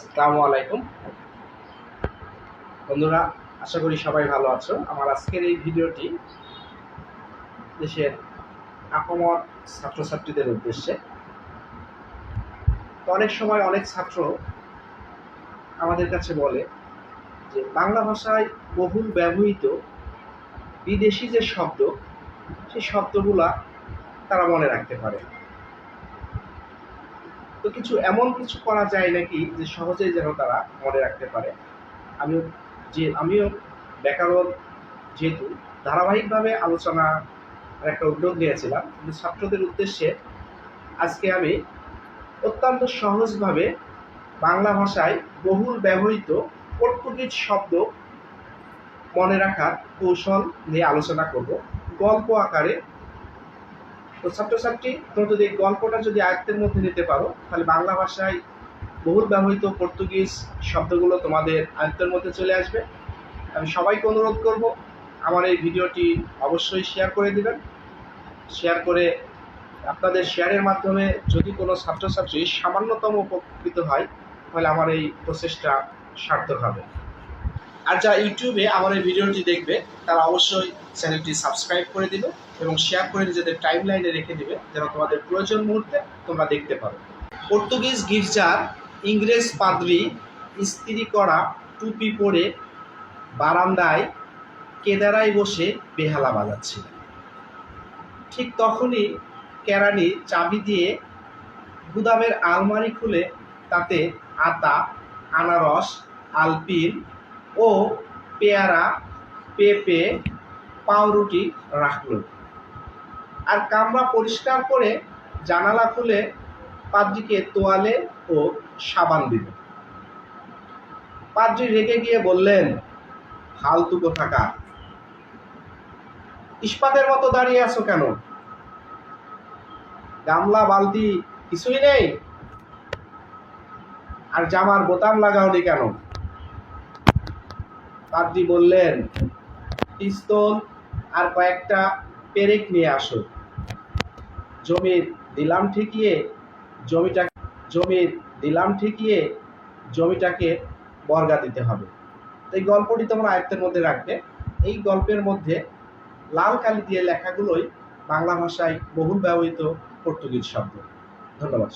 আসসালামু আলাইকুম বন্ধুরা, আশা করি সবাই ভালো আছো। আমার আজকের এই ভিডিওটি দেশের আপামর ছাত্রছাত্রীদের উদ্দেশ্যে। তো অনেক সময় অনেক ছাত্র আমাদের কাছে বলে যে বাংলা ভাষায় বহুল ব্যবহৃত বিদেশি যে শব্দ, সেই শব্দগুলা তারা মনে রাখতে পারে। তো এমন কিছু করা যায় নাকি যে সহজেই যেন তারা মনে রাখতে পারে। আমিও ব্যাকরণ যেহেতু ধারাবাহিকভাবে আলোচনা একটা উদ্যোগ নিয়েছিলাম, কিন্তু ছাত্রদের উদ্দেশ্যে আজকে আমি অত্যন্ত সহজভাবে বাংলা ভাষায় বহুল ব্যবহৃত পর্তুগিজ শব্দ মনে রাখার কৌশল নিয়ে আলোচনা করব গল্প আকারে। তো ছাত্রছাত্রী, তোমরা যদি এই গল্পটা যদি আয়ত্তের মধ্যে নিতে পারো, তাহলে বাংলা ভাষায় বহুল ব্যবহৃত পর্তুগিজ শব্দগুলো তোমাদের আয়ত্তের মধ্যে চলে আসবে। আমি সবাইকে অনুরোধ করব, আমার এই ভিডিওটি অবশ্যই শেয়ার করে দিবেন। শেয়ার করে আপনাদের শেয়ারের মাধ্যমে যদি কোনো ছাত্রছাত্রী সামান্যতম উপকৃত হয়, তাহলে আমার এই প্রচেষ্টা সার্থক হবে। আর যারা ইউটিউবে আমার এই ভিডিওটি দেখবে, তারা অবশ্যই চ্যানেলটি সাবস্ক্রাইব করে দিবে এবং শেয়ার করে নিজেদের টাইম লাইনে রেখে দিবে, যেন তোমাদের প্রয়োজন মুহূর্তে তোমরা দেখতে পারো। পর্তুগিজ গির্জার ইংরেজ পাদ্রী ইস্ত্রি করা টুপি পরে বারান্দায় কেদারায় বসে বেহালা বাজাচ্ছিলেন। ঠিক তখনই কেরানি চাবি দিয়ে গুদামের আলমারি খুলে তাতে আতা, আনারস, আলপিন ও পেয়ারা, পেঁপে, পাউরুটি রাখল। আর কামরা পরিষ্কার করে জানালা খুলে পাদ্রীকে তোয়ালে ও সাবান দিল। পাদ্রী রেগে গিয়ে বললেন, ফালতু কোথাকার, ইস্পাতের মতো দাঁড়িয়ে আছো কেন? গামলা বালতি কিছুই নেই? আর জামার বোতাম লাগাওনি কেন? পাদ্রী বললেন, পিস্তল আর কয়েকটা পেরেক নিয়ে আসো। জমির দিলাম ঠেকিয়ে জমিটাকে বর্গা দিতে হবে। এই গল্পটি তোমরা আয়ত্তের মধ্যে রাখবে। এই গল্পের মধ্যে লাল কালি দিয়ে লেখাগুলোই বাংলা ভাষায় বহুল ব্যবহৃত পর্তুগিজ শব্দ। ধন্যবাদ।